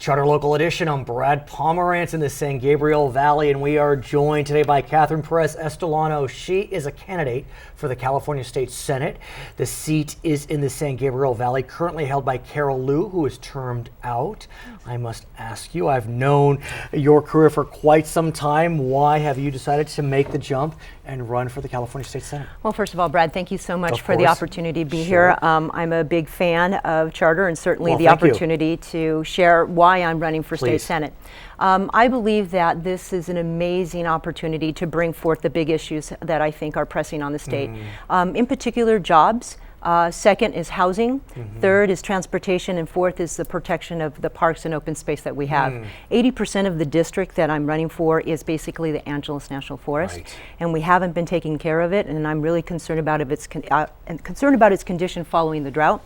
Charter Local Edition. I'm Brad Pomerance in the San Gabriel Valley, and we are joined today by Katherine Perez-Estolano. She is a candidate for the California State Senate. The seat is in the San Gabriel Valley, currently held by Carol Liu, who is termed out. I must ask you, I've known your career for quite some time. Why have you decided to make the jump and run for the California State Senate? Well, first of all, Brad, thank you so much for the opportunity to be here. I'm a big fan of Charter and certainly the opportunity to share why I'm running for State Senate. I believe that this is an amazing opportunity to bring forth the big issues that I think are pressing on the state. In particular, jobs. Second is housing. Third is transportation. And fourth is the protection of the parks and open space that we have. 80% of the district that I'm running for is basically the Angeles National Forest. And we haven't been taking care of it. And I'm really concerned about its condition following the drought.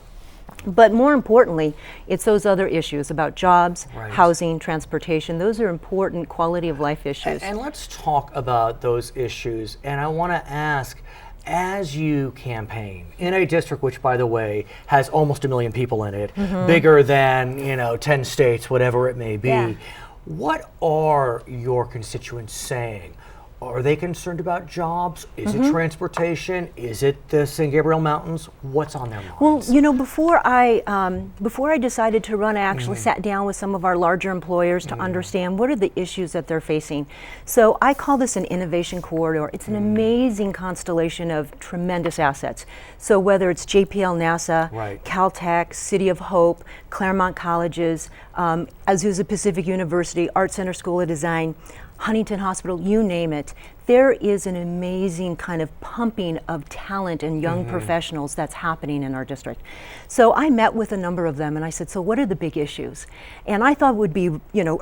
But more importantly, it's those other issues about jobs, housing, transportation. Those are important quality of life issues. And let's talk about those issues. And I want to ask, as you campaign in a district which, by the way, has almost 1 million people in it, bigger than 10 states, whatever it may be, what are your constituents saying? Are they concerned about jobs? Is it transportation? Is it the San Gabriel Mountains? What's on their minds? Well, before I decided to run, I actually sat down with some of our larger employers to understand what are the issues that they're facing. So I call this an innovation corridor. It's an amazing constellation of tremendous assets. So whether it's JPL NASA, Caltech, City of Hope, Claremont Colleges, Azusa Pacific University, Art Center School of Design, Huntington Hospital, you name it. There is an amazing kind of pumping of talent and young professionals that's happening in our district. So I met with a number of them and I said, so what are the big issues? And I thought it would be,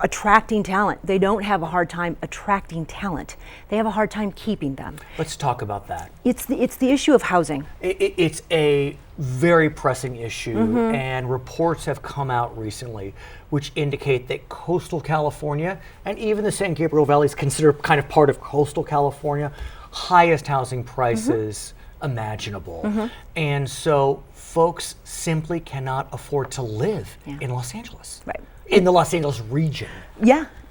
attracting talent. They don't have a hard time attracting talent. They have a hard time keeping them. Let's talk about that. It's the issue of housing. It's a very pressing issue, and reports have come out recently which indicate that coastal California and even the San Gabriel Valley is considered kind of part of coastal California, highest housing prices imaginable. And so folks simply cannot afford to live in Los Angeles, in the Los Angeles region.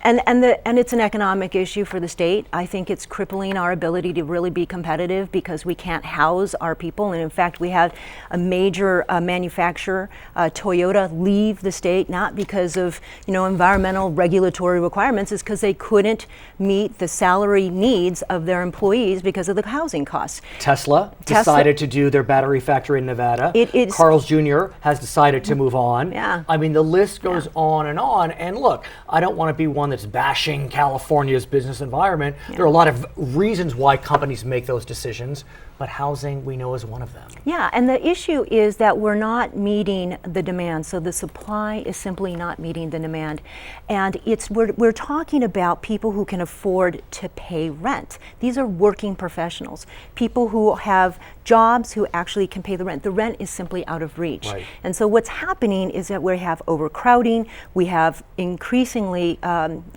And it's an economic issue for the state. I think it's crippling our ability to really be competitive because we can't house our people. And in fact, we had a major manufacturer, Toyota, leave the state, not because of environmental regulatory requirements, it's because they couldn't meet the salary needs of their employees because of the housing costs. Tesla decided to do their battery factory in Nevada. Carl's Jr. has decided to move on. I mean, the list goes on. And look, I don't want to be one that's bashing California's business environment. There are a lot of reasons why companies make those decisions, but housing we know is one of them. And the issue is that we're not meeting the demand. So the supply is simply not meeting the demand. And we're talking about people who can afford to pay rent. These are working professionals, people who have jobs who actually can pay the rent. The rent is simply out of reach. And so what's happening is that we have overcrowding, we have increasingly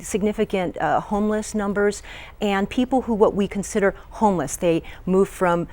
significant homeless numbers, and people who what we consider homeless. They move from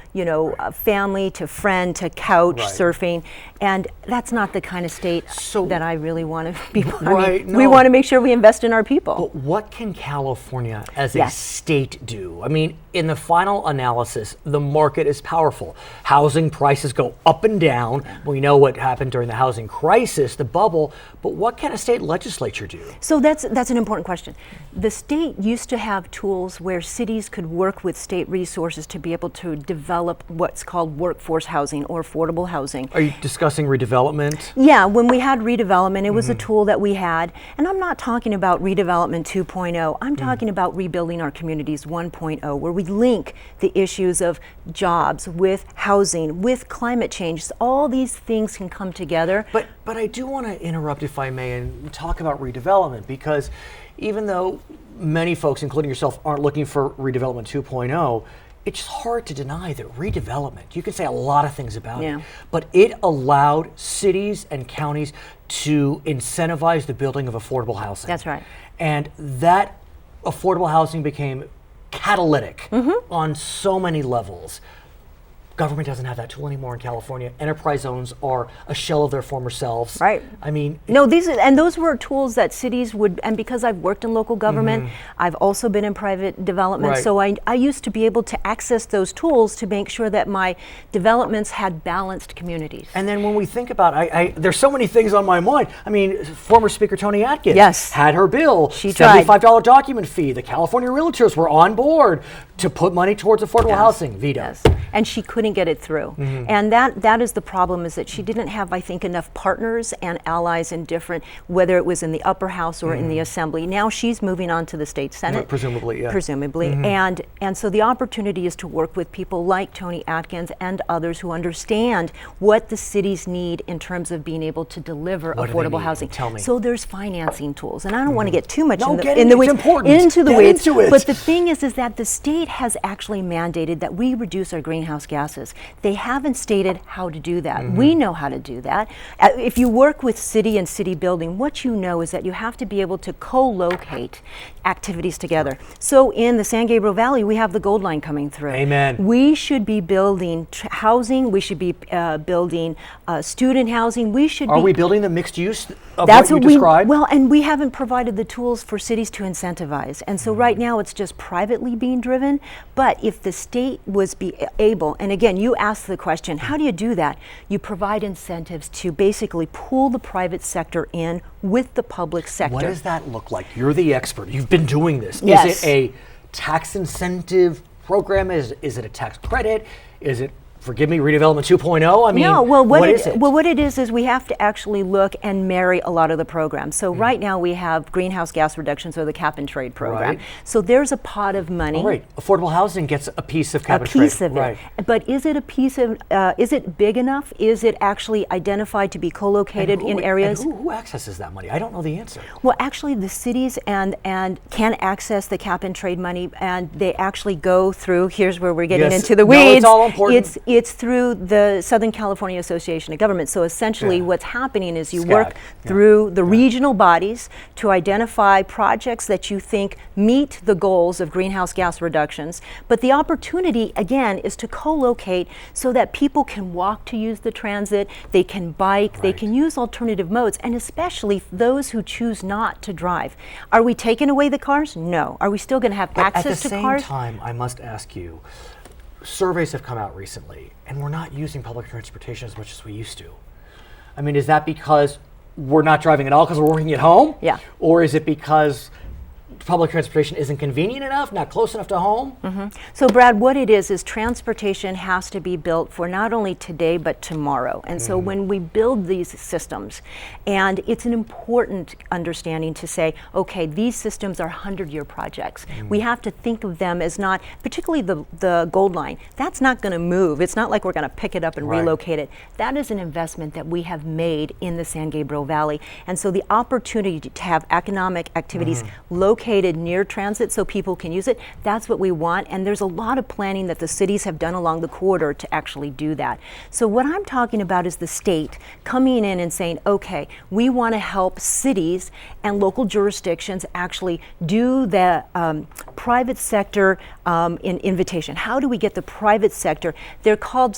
family to friend to couch surfing, and that's not the kind of state that I really want to be. We want to make sure we invest in our people. But what can California as a state do? I mean, in the final analysis, the market is powerful. Housing prices go up and down. We know what happened during the housing crisis, the bubble, but what can a state legislature do? So that's an important question. The state used to have tools where cities could work with state resources to be able to develop what's called workforce housing or affordable housing. Are you discussing redevelopment? Yeah, when we had redevelopment, it was a tool that we had. And I'm not talking about redevelopment 2.0. I'm talking about rebuilding our communities 1.0, where we link the issues of jobs with housing, with climate change. All these things can come together. But I do want to interrupt, if I may, and talk about redevelopment, because even though many folks, including yourself, aren't looking for redevelopment 2.0, it's hard to deny that redevelopment, you can say a lot of things about it, but it allowed cities and counties to incentivize the building of affordable housing. That's right. And that affordable housing became catalytic on so many levels. Government doesn't have that tool anymore in California. Enterprise zones are a shell of their former selves. Right. I mean, no, those were tools that cities would, and because I've worked in local government, I've also been in private development, so I used to be able to access those tools to make sure that my developments had balanced communities. And then when we think about, there's so many things on my mind. I mean, former Speaker Toni Atkins had her bill, $75 document fee. The California realtors were on board to put money towards affordable housing, veto. And she couldn't get it through. And that is the problem, is that she didn't have, I think, enough partners and allies in different, whether it was in the upper house or in the assembly. Now she's moving on to the state senate. Presumably, yeah. Presumably. And so the opportunity is to work with people like Toni Atkins and others who understand what the cities need in terms of being able to deliver affordable housing. Tell me. So there's financing tools. And I don't want to get too much into the weeds. Into the weeds. Into it. But the thing is that the state has actually mandated that we reduce our greenhouse gases. They haven't stated how to do that. We know how to do that. If you work with city and city building, what you know is that you have to be able to co-locate activities together. So in the San Gabriel Valley, we have the Gold Line coming through. Amen. We should be building housing. We should be building student housing. Are we building the mixed use of what you described? Well, and we haven't provided the tools for cities to incentivize. And so right now it's just privately being driven. But if the state was able, and again, you asked the question, how do you do that? You provide incentives to basically pull the private sector in with the public sector. What does that look like? You're the expert. You've been doing this. Yes. Is it a tax incentive program? Is it a tax credit? Is it, forgive me, redevelopment 2.0? I mean, no, well, what is it? Well, what it is we have to actually look and marry a lot of the programs. So right now we have greenhouse gas reductions, or the cap and trade program. So there's a pot of money. Affordable housing gets a piece of cap and trade. A piece of it. But is it a piece of, is it big enough? Is it actually identified to be co-located in areas? And who accesses that money? I don't know the answer. Well, actually the cities and can access the cap and trade money, and they actually go through, here's where we're getting into the weeds. No, it's all important. It's through the Southern California Association of Governments. So essentially what's happening is you work through the regional bodies to identify projects that you think meet the goals of greenhouse gas reductions. But the opportunity, again, is to co-locate so that people can walk to use the transit, they can bike, they can use alternative modes, and especially those who choose not to drive. Are we taking away the cars? No. Are we still going to have access to cars? At the same time, I must ask you, surveys have come out recently, and we're not using public transportation as much as we used to. I mean, is that because we're not driving at all because we're working at home? Yeah. Or is it because public transportation isn't convenient enough, not close enough to home? So Brad, what it is transportation has to be built for not only today but tomorrow. And so when we build these systems, and it's an important understanding to say, okay, these systems are 100-year projects. We have to think of them as not, particularly the Gold Line, that's not going to move. It's not like we're going to pick it up and relocate it. That is an investment that we have made in the San Gabriel Valley. And so the opportunity to have economic activities located near transit so people can use it, that's what we want. And there's a lot of planning that the cities have done along the corridor to actually do that. So what I'm talking about is the state coming in and saying, okay, we want to help cities and local jurisdictions actually do the private sector in invitation. How do we get the private sector? They're called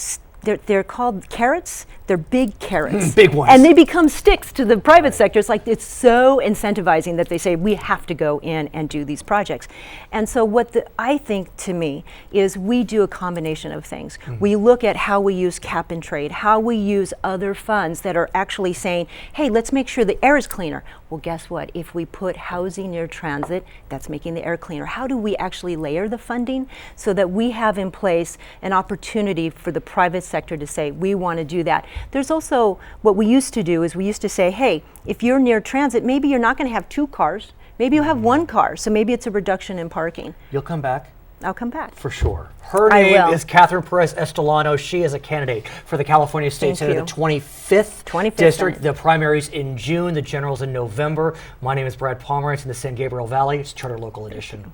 carrots. They're big carrots. Big ones. And they become sticks to the private sector. It's like, it's so incentivizing that they say, we have to go in and do these projects. And so what I think, to me, is we do a combination of things. We look at how we use cap and trade, how we use other funds that are actually saying, hey, let's make sure the air is cleaner. Well, guess what? If we put housing near transit, that's making the air cleaner. How do we actually layer the funding so that we have in place an opportunity for the private sector to say, we want to do that? There's also, what we used to do is we used to say, hey, if you're near transit, maybe you're not going to have 2 cars. Maybe you'll have 1 car. So maybe it's a reduction in parking. You'll come back? I'll come back. For sure. Her name is Katherine Perez-Estolano. She is a candidate for the California State Senate, the 25th District. The primaries in June, the generals in November. My name is Brad Pomerance in the San Gabriel Valley. It's Charter Local Edition.